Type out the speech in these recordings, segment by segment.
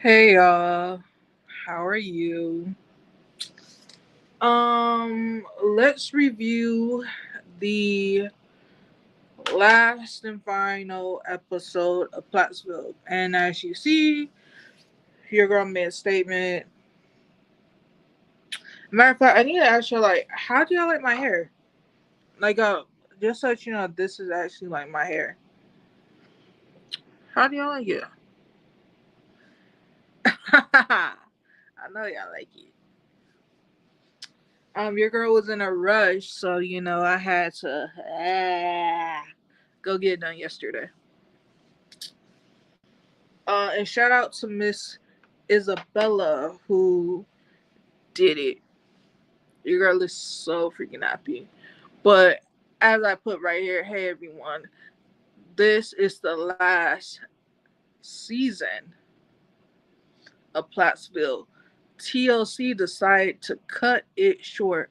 Hey y'all, how are you? Let's review the last and final episode of Plathville. And as you see, your girl made a statement. Matter of fact, I need to ask you like, how do y'all like my hair? Like, just so that you know, this is actually like my hair. How do y'all like it? I know y'all like it. Your girl was in a rush, so I had to go get it done yesterday. And shout out to Miss Isabella who did it. Your girl is so freaking happy. But as I put right here, hey everyone, this is the last season of Plattsville. TLC decided to cut it short.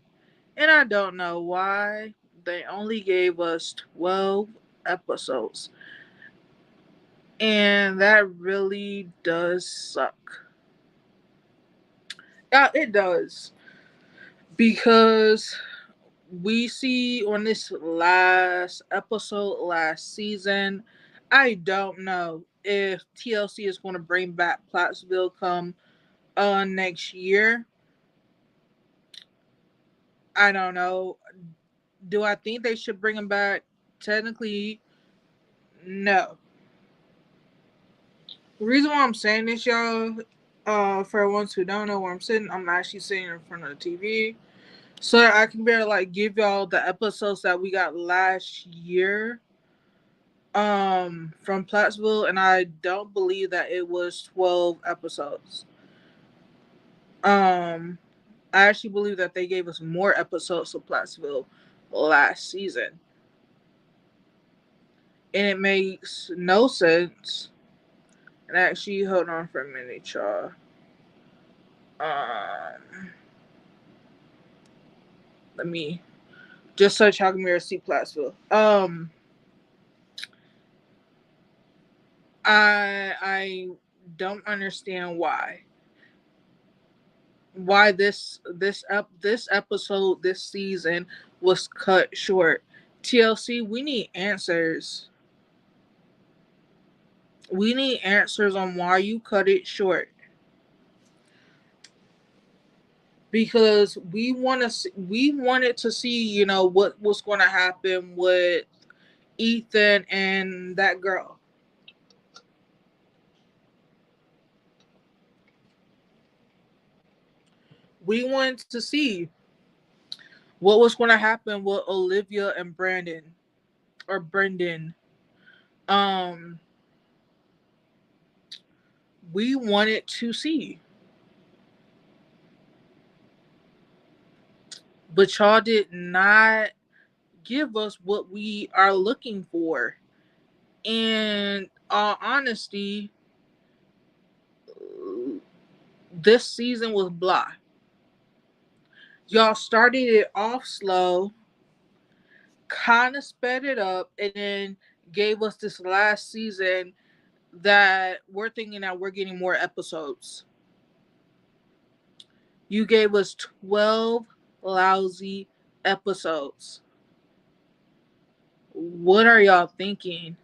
And I don't know why. They only gave us 12 episodes. And that really does suck. Yeah, it does. Because we see on this last episode, last season, I don't know if TLC is going to bring back Plattsville come next year. I don't know. Do I think they should bring him back? Technically, no. The reason why I'm saying this, y'all, for ones who don't know where I'm sitting, I'm actually sitting in front of the TV. So I can better like give y'all the episodes that we got last year from Plattsville, and I don't believe that it was 12 episodes. Um I actually believe that they gave us more episodes of Plattsville last season. And it makes no sense. And actually, hold on for a minute, y'all. Um Let me just search how come see Plattsville. I don't understand why this episode this season was cut short. TLC, we need answers. We need answers on why you cut it short. Because we wanted to see, what was going to happen with Ethan and that girl. We wanted to see what was going to happen with Olivia and Brandon or Brendan. Um, we wanted to see, but y'all did not give us what we are looking for. And honesty, this season was blah. Y'all started it off slow, kind of sped it up, and then gave us this last season that we're thinking that we're getting more episodes. You gave us 12 lousy episodes. What are y'all thinking?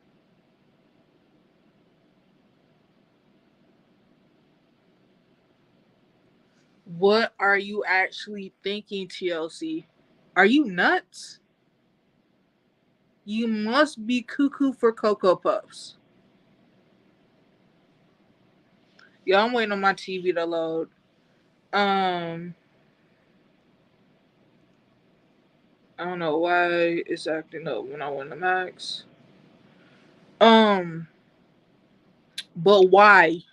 What are you actually thinking, TLC? Are you nuts? You must be cuckoo for Cocoa Puffs. Yeah, I'm waiting on my TV to load. Um, I don't know why it's acting up when I went to Max. Um, but why?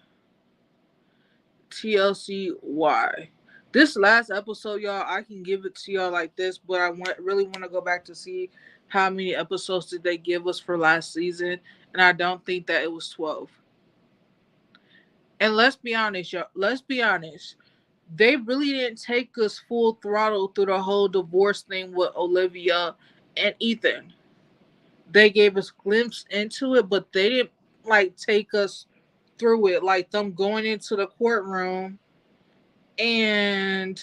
TLC, why? This last episode, y'all, I can give it to y'all like this, but really want to go back to see how many episodes did they give us for last season, and I don't think that it was 12. And let's be honest, y'all. Let's be honest. They really didn't take us full throttle through the whole divorce thing with Olivia and Ethan. They gave us glimpse into it, but they didn't like take us through it, like them going into the courtroom and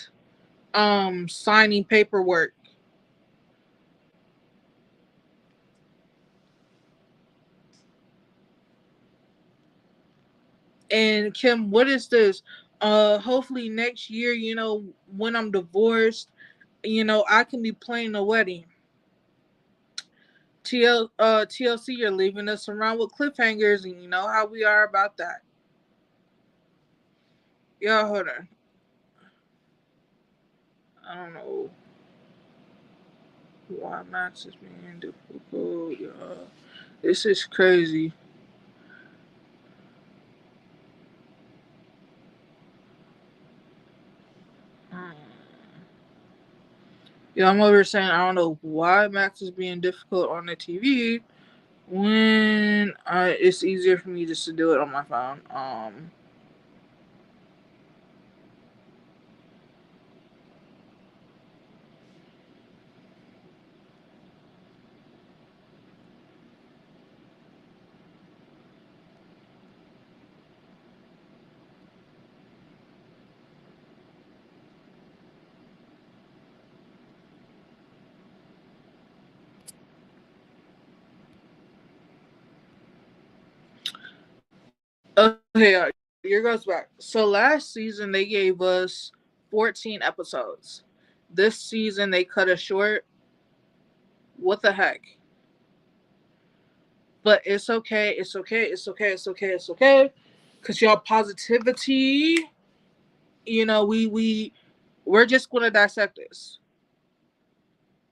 signing paperwork. And Kim, what is this? Hopefully next year, when I'm divorced, I can be playing the wedding. TLC, you're leaving us around with cliffhangers, and you know how we are about that. Yeah, hold on. I don't know why Max is being difficult. Yeah, this is crazy. Hmm. Yeah, I'm over saying I don't know why Max is being difficult on the TV when it's easier for me just to do it on my phone. Okay, here goes back. So last season they gave us 14 episodes. This season they cut it short. What the heck? But it's okay. It's okay. It's okay. It's okay. It's okay. Cause y'all positivity. We're just gonna dissect this.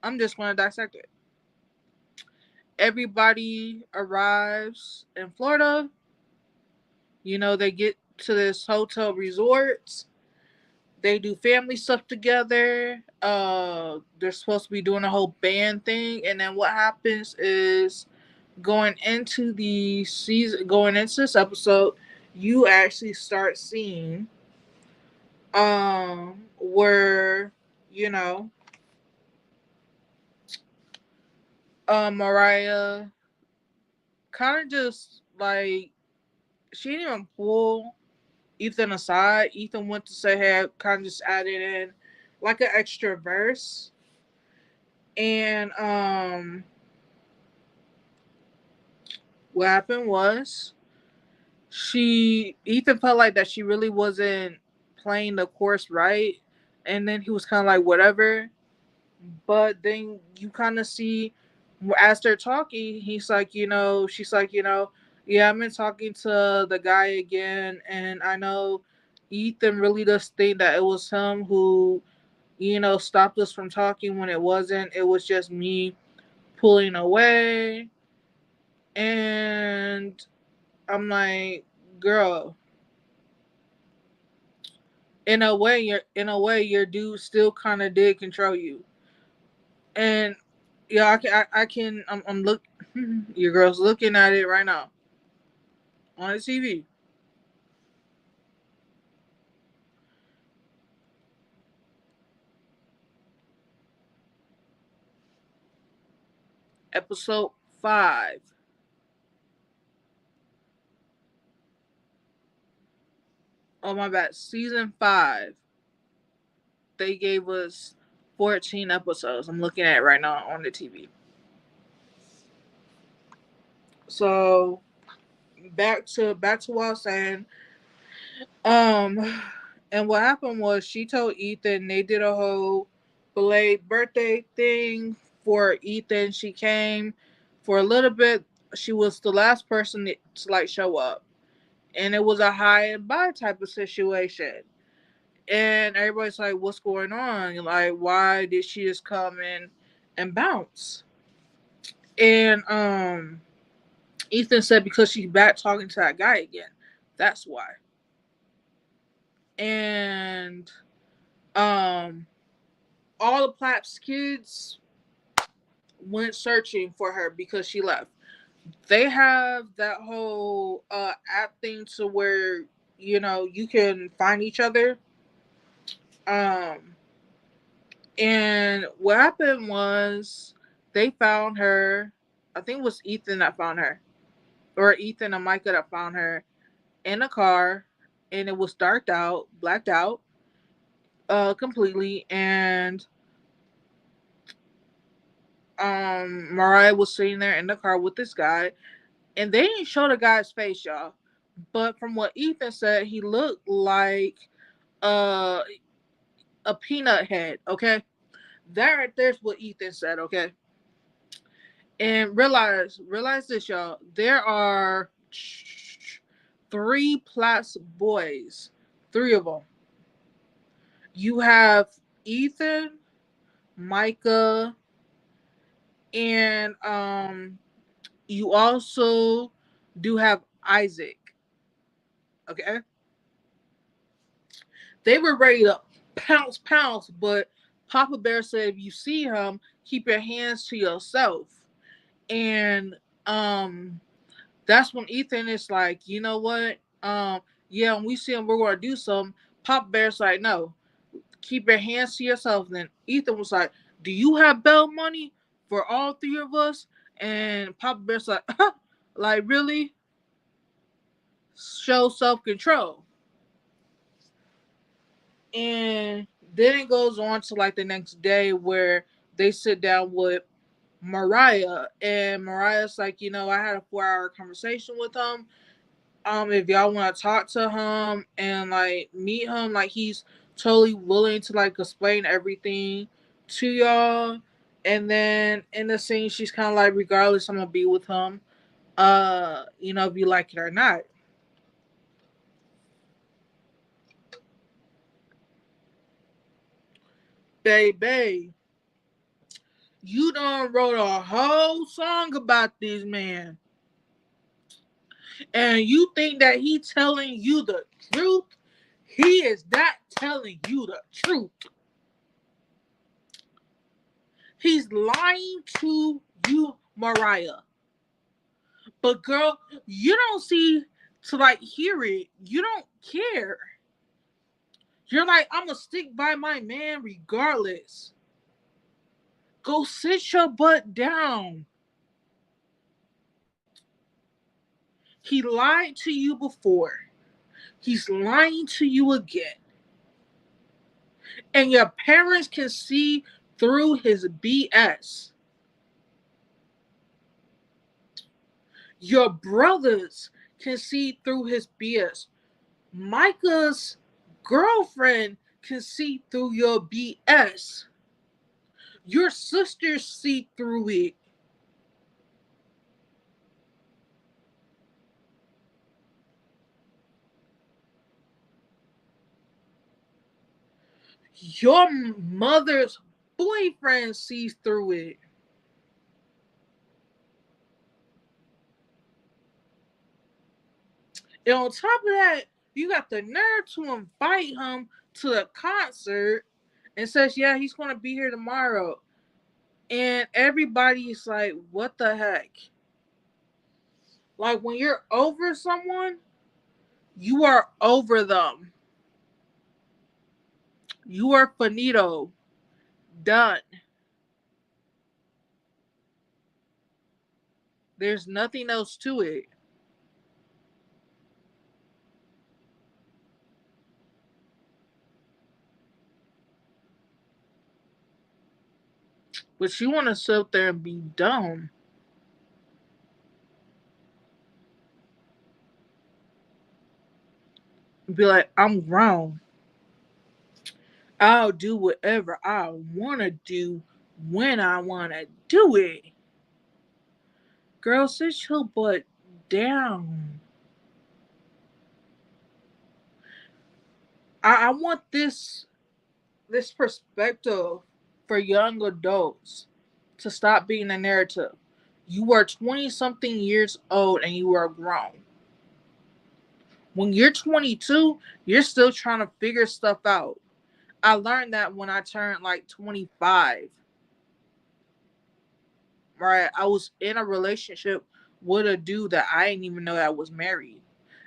I'm just gonna dissect it. Everybody arrives in Florida. They get to this hotel resort. They do family stuff together. They're supposed to be doing a whole band thing, and then what happens is going into this episode, you actually start seeing where you know Mariah kind of just like she didn't even pull Ethan aside. Ethan went to say hey, kind of just added in like an extra verse, and what happened was she Ethan felt like that she really wasn't playing the course right, and then he was kind of like whatever. But then you kind of see as they're talking, he's like, she's like, yeah, I've been talking to the guy again, and I know Ethan really does think that it was him who, stopped us from talking when it wasn't. It was just me pulling away. And I'm like, girl, in a way, your dude still kind of did control you. And yeah, I'm look. Your girl's looking at it right now on the TV. Episode 5. Oh my bad, season 5. They gave us 14 episodes. I'm looking at it right now on the TV. So back to what I was saying. Um, and what happened was she told Ethan they did a whole belated birthday thing for Ethan. She came for a little bit. She was the last person to like show up, and it was a high and bye type of situation. And everybody's like, "What's going on? Like, why did she just come in and bounce?" And Ethan said because she's back talking to that guy again. That's why. And um all the Platt's kids went searching for her because she left. They have that whole app thing to where you can find each other. Um, and what happened was they found her. I think it was Ethan that found her, or Ethan and Micah that found her, in a car, and it was darked out, blacked out, completely, and Mariah was sitting there in the car with this guy, and they didn't show the guy's face, y'all. But from what Ethan said, he looked like uh, a peanut head. Okay, that right there's what Ethan said. Okay, and realize this, y'all. There are three plus boys, three of them. You have Ethan, Micah, and you also do have Isaac. Okay, they were ready to pounce, but Papa Bear said if you see him, keep your hands to yourself. And um that's when Ethan is like, you know what? Yeah, when we see him, we're gonna do something. Papa Bear's like, no, keep your hands to yourself. Then Ethan was like, do you have bail money for all three of us? And Papa Bear's like, like really? Show self control. And then it goes on to like the next day where they sit down with Mariah, and Mariah's like, you know, I had a 4 hour conversation with him. If y'all want to talk to him and like meet him, like he's totally willing to like explain everything to y'all. And then in the scene, she's kind of like, regardless, I'm gonna be with him. You know, if you like it or not, baby. You done wrote a whole song about this man, and you think that he telling you the truth? He is not telling you the truth. He's lying to you, Mariah. But girl, you don't see to like hear it. You don't care. You're like, I'm gonna stick by my man regardless. Go sit your butt down. He lied to you before. He's lying to you again. And your parents can see through his BS. Your brothers can see through his BS. Micah's girlfriend can see through your BS. Your sisters see through it. Your mother's boyfriend sees through it. And on top of that, you got the nerve to invite him to the concert and says, yeah, he's going to be here tomorrow. And everybody's like, what the heck? Like when you're over someone, you are over them. You are finito. Done. There's nothing else to it. But you want to sit there and be dumb. Be like, I'm grown. I'll do whatever I want to do when I want to do it. Girl, sit your butt down. I want this perspective for young adults to stop being a narrative. You are 20 something years old and you are grown. When you're 22, you're still trying to figure stuff out. I learned that when I turned like 25. Right? I was in a relationship with a dude that I didn't even know that was married.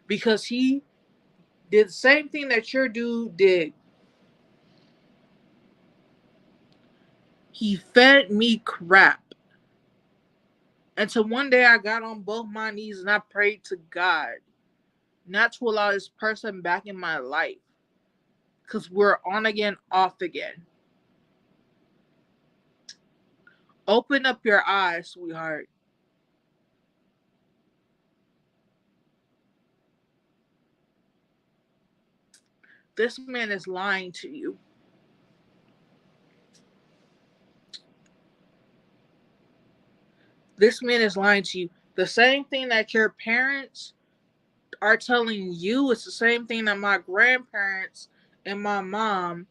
Because he did the same thing that your dude did. He fed me crap. Until one day I got on both my knees and I prayed to God. not to allow this person back in my life. Because we're on again, off again. Open up your eyes, sweetheart. This man is lying to you. This man is lying to you. The same thing that your parents are telling you is the same thing that my grandparents and my mom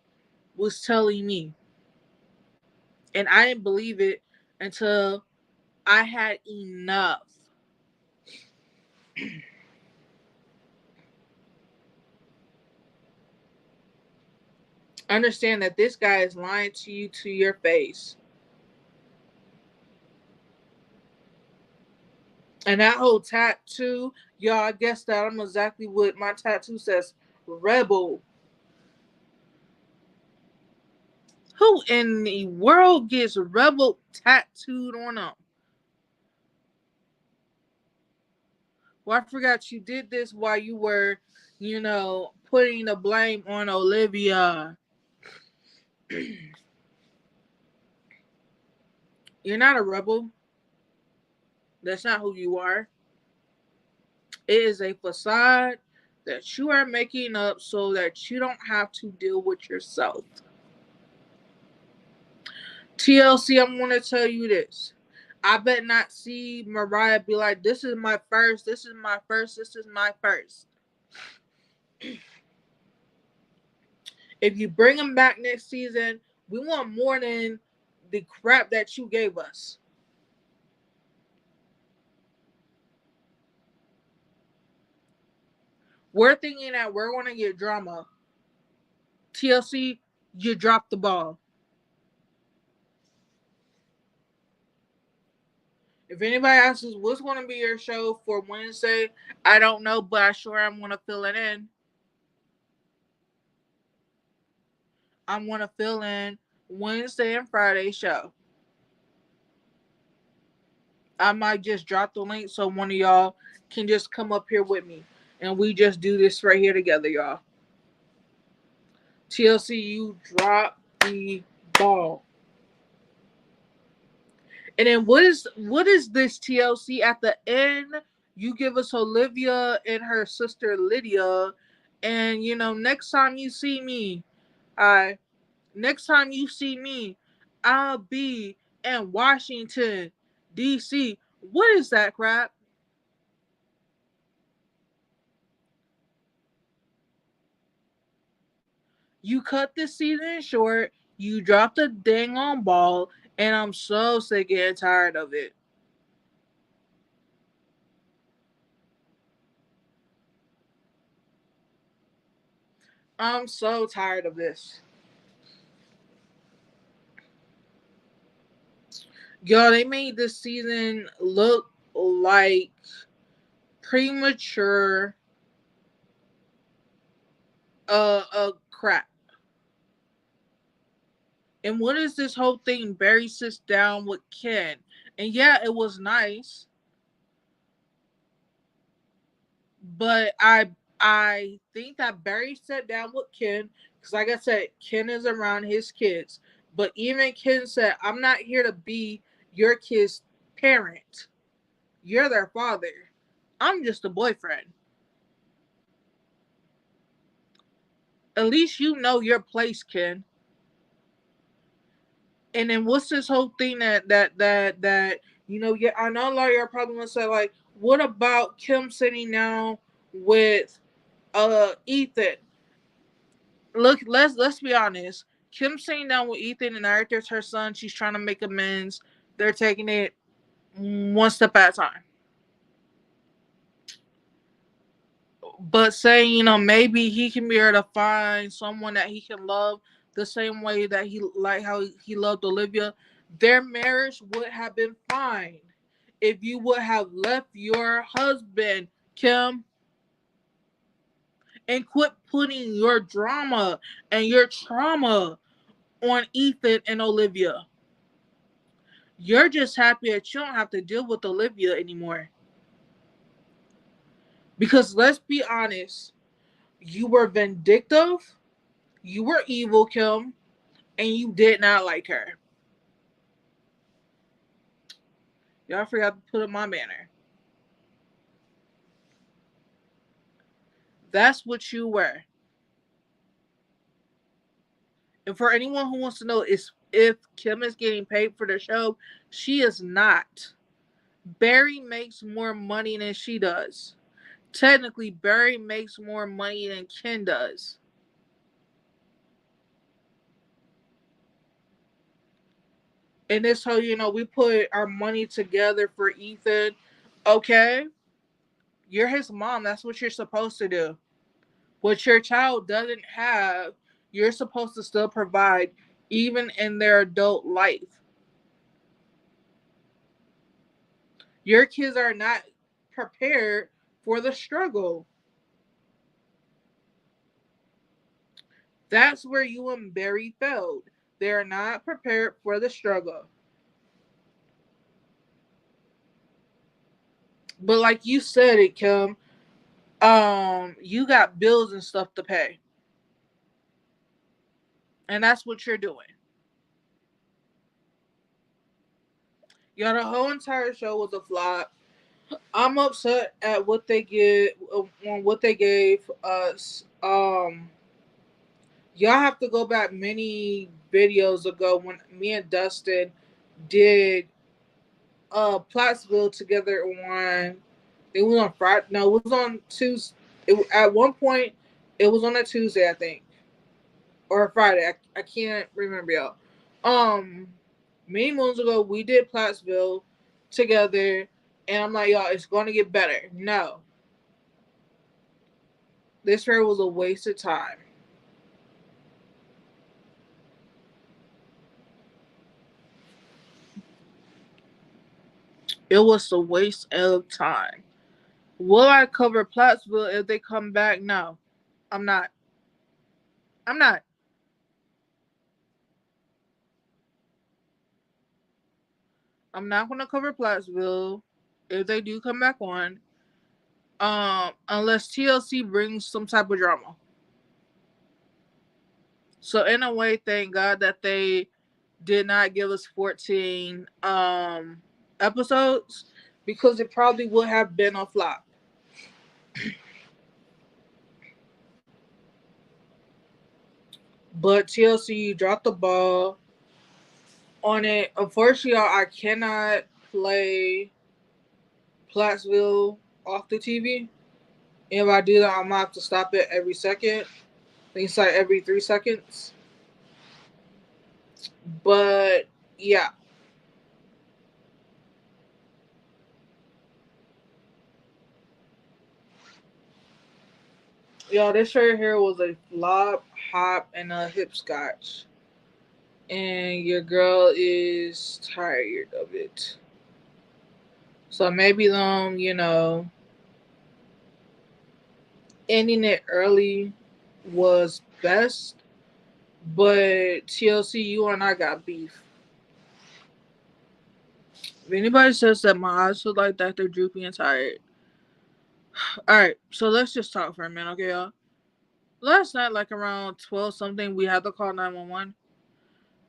was telling me. And I didn't believe it until I had enough. Understand that this guy is lying to you to your face. And that whole tattoo, y'all, I guess that I'm exactly what my tattoo says. Rebel. Who in the world gets rebel tattooed on them? Well, I forgot you did this while you were, putting the blame on Olivia. You're not a rebel. That's not who you are. It is a facade that you are making up so that you don't have to deal with yourself. TLC, I'm going to tell you this. I bet not see Mariah be like, this is my first, this is my first, this is my first. If you bring him back next season, we want more than the crap that you gave us. We're thinking that we're going to get drama. TLC, you dropped the ball. If anybody asks what's going to be your show for Wednesday, I don't know, but I sure am going to fill it in. I'm going to fill in Wednesday and Friday show. I might just drop the link so one of y'all can just come up here with me. And we just do this right here together, y'all. TLC, you drop the ball. And then what is this, TLC? At the end, you give us Olivia and her sister Lydia. And next time you see me, next time you see me, I'll be in Washington, DC. What is that crap? You cut this season short, you dropped the dang on ball, and I'm so sick and tired of it. I'm so tired of this. Yo, they made this season look like premature crap. And what is this whole thing? Barry sits down with Ken. And yeah, it was nice. But I think that Barry sat down with Ken because, like I said, Ken is around his kids. But even Ken said, "I'm not here to be your kid's parent. You're their father. I'm just a boyfriend. At least you know your place, Ken." And then what's this whole thing that yeah, I know a lot of y'all probably gonna say like, what about Kim sitting down with Ethan? Look, let's be honest. Kim sitting down with Ethan and Eric, there's her son. She's trying to make amends. They're taking it one step at a time. But saying, maybe he can be able to find someone that he can love the same way that he like how he loved Olivia. Their marriage would have been fine if you would have left your husband, Kim, and quit putting your drama and your trauma on Ethan and Olivia. You're just happy that you don't have to deal with Olivia anymore. Because let's be honest, you were vindictive, you were evil, Kim, and you did not like her. Y'all forgot to put in my manner. That's what you were. And for anyone who wants to know is if Kim is getting paid for the show, she is not. Barry makes more money than she does. Technically, Barry makes more money than Ken does. And this how we put our money together for Ethan. Okay, you're his mom. That's what you're supposed to do. What your child doesn't have, you're supposed to still provide, even in their adult life. Your kids are not prepared for the struggle. That's where you and Barry failed. They're not prepared for the struggle. But like you said it, Kim, you got bills and stuff to pay. And that's what you're doing. Yeah, the whole entire show was a flop. I'm upset at what they get on what they gave us. Y'all have to go back many videos ago when me and Dustin did Plathville together on. It was on Friday. No, it was on Tuesday. At one point, it was on a Tuesday, I think, or a Friday. I can't remember, y'all. Um, Many moons ago, we did Plathville together, and I'm like, y'all, it's going to get better. No, this fair was a waste of time. It was a waste of time. Will I cover Plathville if they come back? No, I'm not. I'm not. I'm not going to cover Plathville if they do come back on. Unless TLC brings some type of drama. So in a way, thank God that they did not give us 14 episodes because it probably would have been a flop. But TLC dropped the ball on it. Unfortunately, I cannot play Platsville off the TV. If I do that, I'm gonna have to stop it every second. I think it's like every 3 seconds. But yeah, yo, this right here was a flop, hop, and a hipscotch. And your girl is tired of it. So maybe them, ending it early was best. But TLC, you and I got beef. If anybody says that my eyes look like that, they're droopy and tired. Alright, so let's just talk for a minute, okay, y'all? Last night, like around 12 something, we had to call 911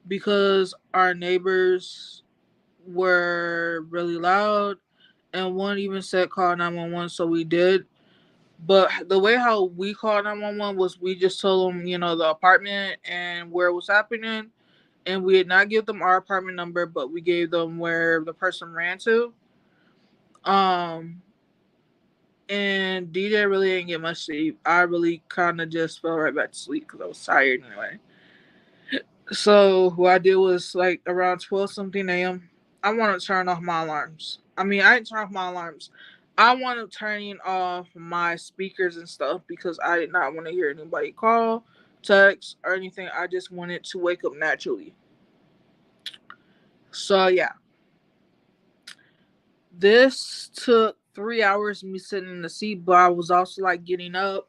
because our neighbors were really loud and one even said call 911, so we did. But the way how we called 911 was we just told them, the apartment and where it was happening. And we did not give them our apartment number, but we gave them where the person ran to. Um, and DJ really didn't get much sleep. I really kind of just fell right back to sleep because I was tired anyway. So what I did was like around 12 something a.m. I want to turn off my alarms. I mean, I didn't turn off my alarms. I wanted turning off my speakers and stuff because I did not want to hear anybody call, text, or anything. I just wanted to wake up naturally. So yeah, this took 3 hours me sitting in the seat, but I was also like getting up.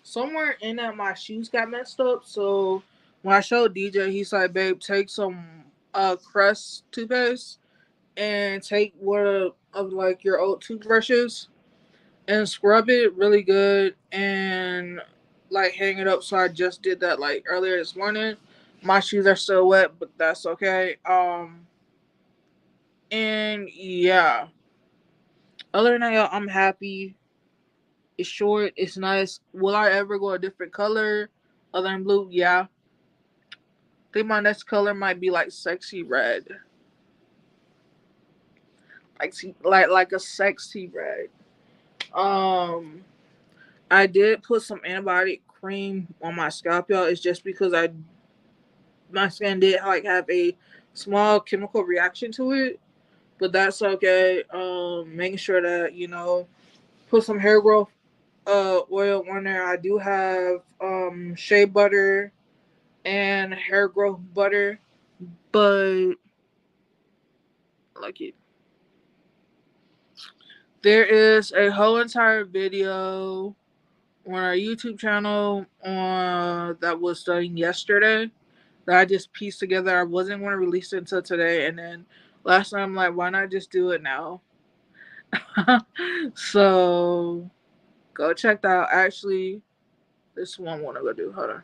Somewhere in that my shoes got messed up. So when I showed DJ, he's like, "Babe, take some Crest toothpaste and take one of like your old toothbrushes and scrub it really good and like hang it up. So I just did that like earlier this morning. My shoes are still wet, but that's okay. And yeah. Other than that, I'm happy. It's short, it's nice. Will I ever go a different color other than blue? Yeah. I think my next color might be like sexy red. Like a sexy red. Um I did put some antibiotic cream on my scalp, y'all. It's just because I my skin did like have a small chemical reaction to it, but that's okay. Making sure that put some hair growth oil on there. I do have shea butter and hair growth butter, but like it. There is a whole entire video on our YouTube channel on that was done yesterday that I just pieced together. I wasn't going to release it until today, and then last night I'm like, why not just do it now? So go check that out. Actually, this one I want to go do. Hold on.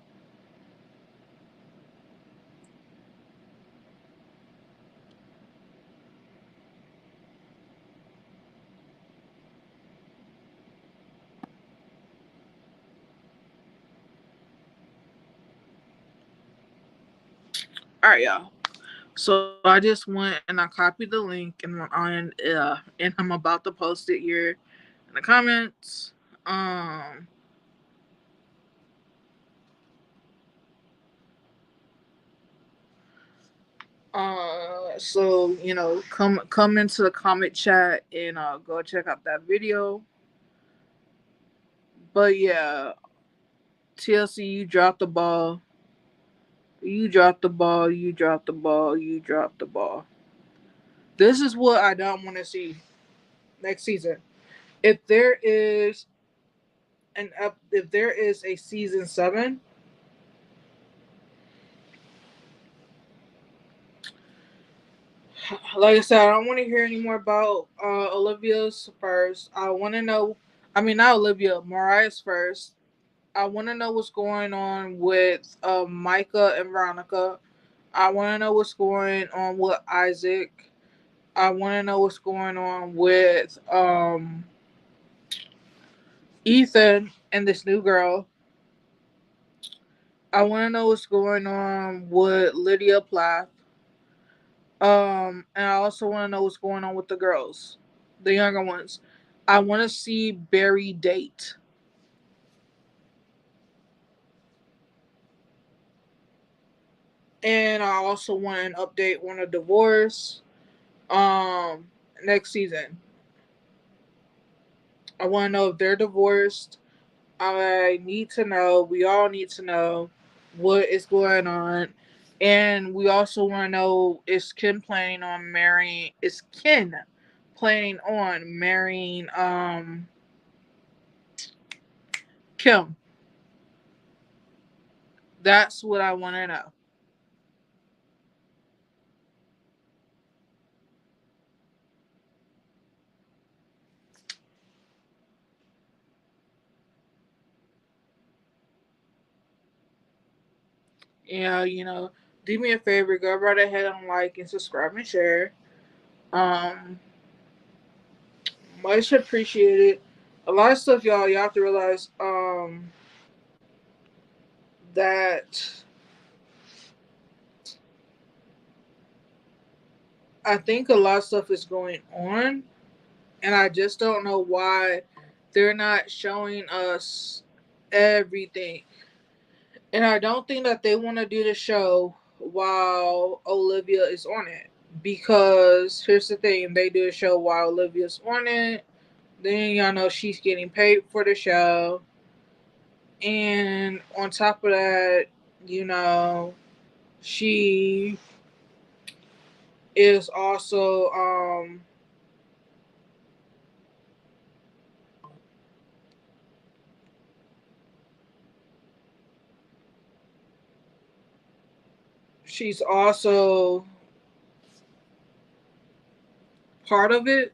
All right, y'all. So I just went and I copied the link and I'm about to post it here in the comments. Um, so come into the comment chat and go check out that video. But yeah, TLC, you dropped the ball. You dropped the ball. You dropped the ball. You dropped the ball. This is what I don't want to see next season. If there is if there is a season 7, like I said, I don't want to hear any more about Olivia's first. I want to know. I mean, not Olivia, Mariah's first. I want to know what's going on with Micah and Veronica. I want to know what's going on with Isaac. I want to know what's going on with Ethan and this new girl. I want to know what's going on with Lydia Plath. And I also want to know what's going on with the girls, the younger ones. I want to see Barry date, and I also want an update on a divorce. Um, Next season, I want to know if they're divorced. I need to know. We all need to know what is going on, and we also want to know is Kim planning on marrying? Is Ken planning on marrying Kim? That's what I want to know. Yeah, do me a favor, go right ahead and like and subscribe and share. Um, Much appreciated. A lot of stuff, y'all have to realize that I think a lot of stuff is going on, and I just don't know why they're not showing us everything. And I don't think that they want to do the show while Olivia is on it. Because here's the thing, they do a show while Olivia's on it. Then y'all know she's getting paid for the show. And on top of that, you know, she is also she's also part of it.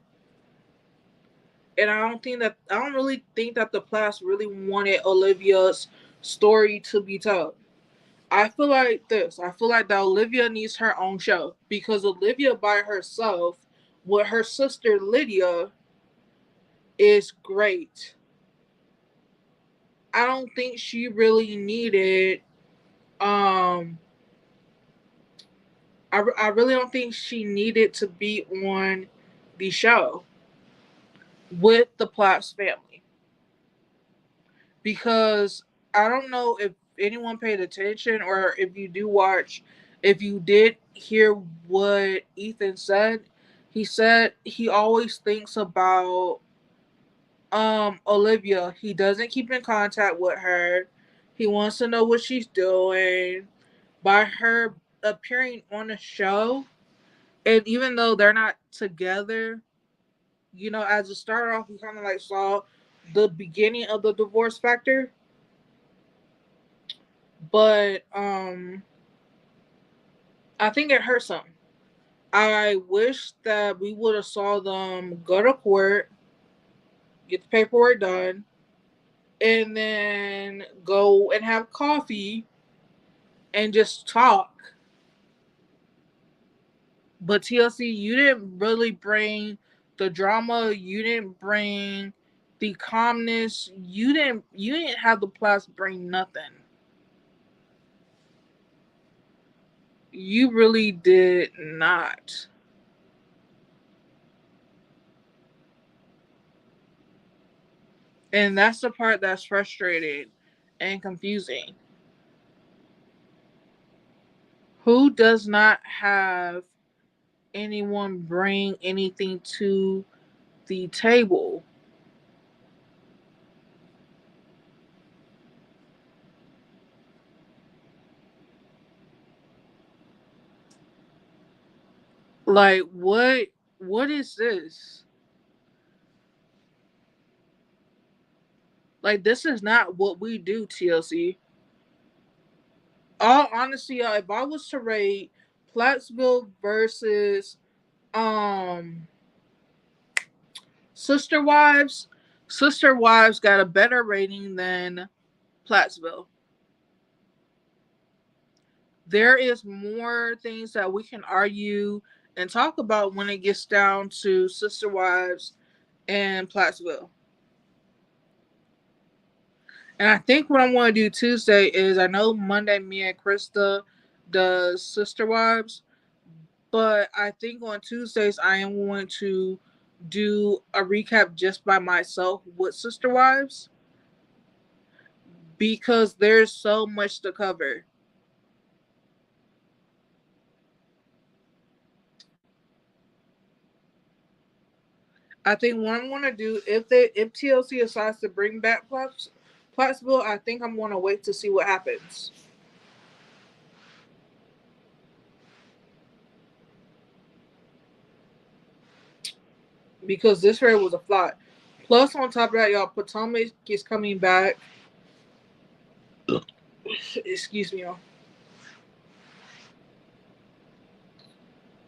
And I don't really think that the Plaths really wanted Olivia's story to be told. I feel like this. I feel like that Olivia needs her own show because Olivia by herself with her sister Lydia is great. I don't think she really needed um I really don't think she needed to be on the show with the Plaths family because I don't know if anyone paid attention or if you did hear what Ethan said. He said he always thinks about Olivia. He doesn't keep in contact with her. He wants to know what she's doing. By her appearing on the show, and even though they're not together, as it started off, we kind of like saw the beginning of the divorce factor. But I think it hurt some. I wish that we would have saw them go to court, get the paperwork done, and then go and have coffee and just talk. But TLC, you didn't really bring the drama. You didn't bring the calmness. You didn't have the Plaths bring nothing. You really did not. And that's the part that's frustrating and confusing. Who does not have anyone bring anything to the table? Like what is this? Like this is not what we do, TLC. All honesty, if I was to rate Platteville versus um Sister Wives, Sister Wives got a better rating than Platteville. There is more things that we can argue and talk about when it gets down to Sister Wives and Platteville. And I think what I want to do Tuesday is I know Monday me and Krista does Sister Wives, but I think on Tuesdays I am going to do a recap just by myself with Sister Wives because there's so much to cover. I think what I'm gonna do if TLC decides to bring back Plattsville, I think I'm gonna wait to see what happens because this raid was a flop. Plus, on top of that, y'all, Potomac is coming back. Excuse me, y'all.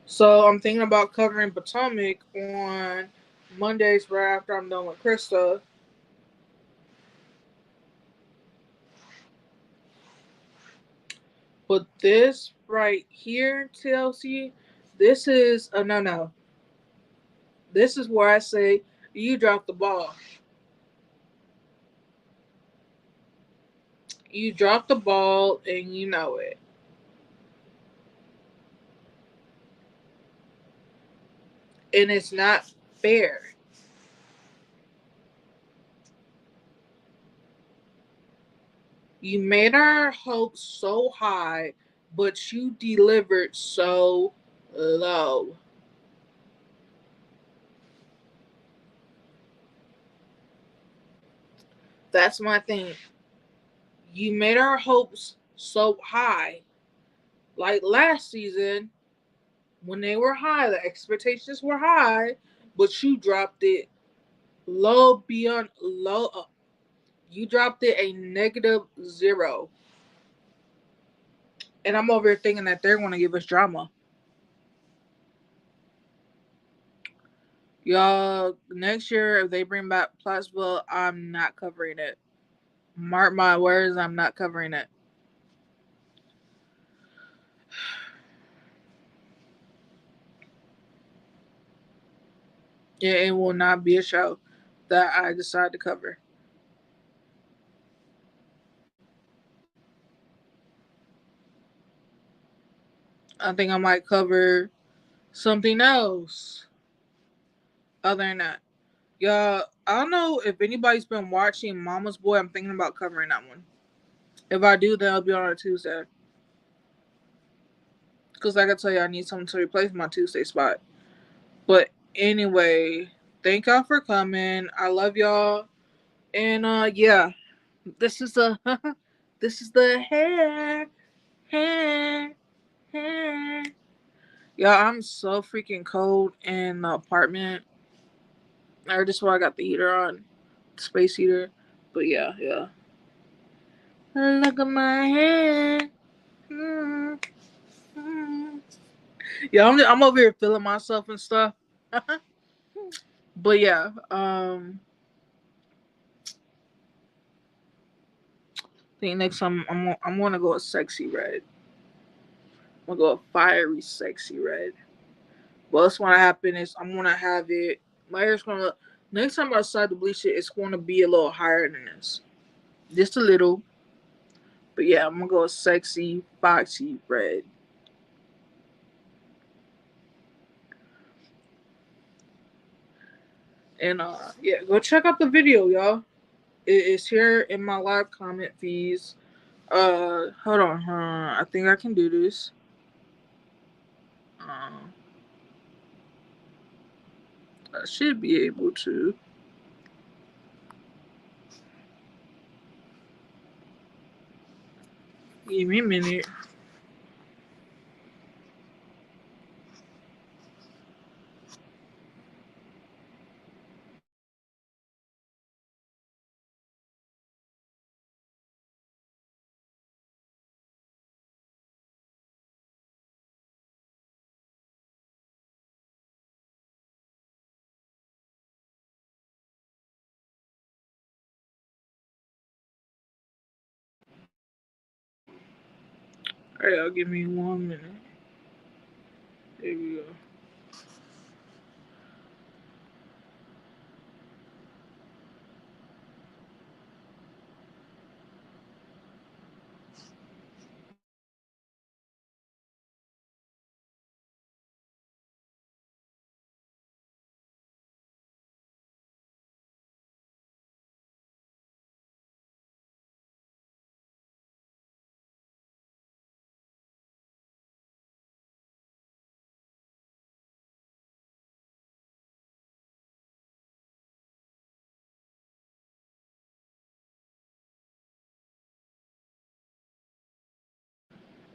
So I'm thinking about covering Potomac on Mondays right after I'm done with Krista. But this right here, TLC, this is a no no. This is where I say you dropped the ball. You dropped the ball and you know it. And it's not fair. You made our hopes so high, but you delivered so low. That's my thing. You made our hopes so high. Like last season, when they were high, the expectations were high, but you dropped it low beyond low. You dropped it a -0. And I'm over here thinking that they're going to give us drama. Y'all, next year if they bring back Plathville, I'm not covering it. Mark my words, I'm not covering it. It will not be a show that I decide to cover. I think I might cover something else other than that. Y'all, I don't know if anybody's been watching Mama's Boy. I'm thinking about covering that one. If I do, then I'll be on a Tuesday. Because like I tell you, I need something to replace my Tuesday spot. But anyway, thank y'all for coming. I love y'all. And yeah, this is the this is the hair, hair. Y'all, I'm so freaking cold in the apartment. Or this is why I got the heater on, the space heater. But yeah, yeah. Look at my hair. Mm, mm. Yeah, I'm over here feeling myself and stuff. But yeah, I think next time I'm gonna go a sexy red. I'm gonna go a fiery sexy red. But what's gonna happen is I'm gonna have it. My hair's gonna next time I decide to bleach it, it's gonna be a little higher than this, just a little. But yeah, I'm gonna go a sexy foxy red. And yeah, go check out the video, y'all. It's here in my live comment feeds. Hold on, I think I can do this. Uh, I should be able to. Give me a minute. All right, y'all, give me 1 minute. There we go.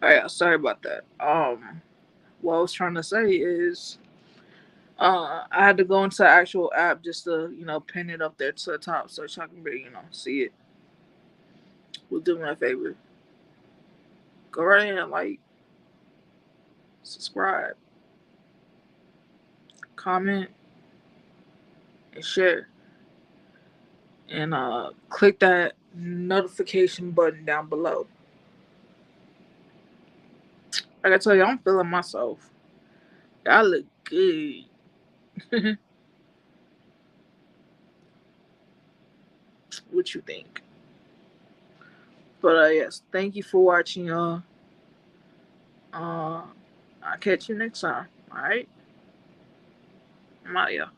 All right, sorry about that. What I was trying to say is, I had to go into the actual app just to, pin it up there to the top so y'all can be, see it. Will do me a favor. Go right ahead and like, subscribe, comment, and share. And click that notification button down below. Like I tell you, I'm feeling myself. I look good. What you think? But yes, thank you for watching, y'all. I'll catch you next time. All right, I'm out, y'all.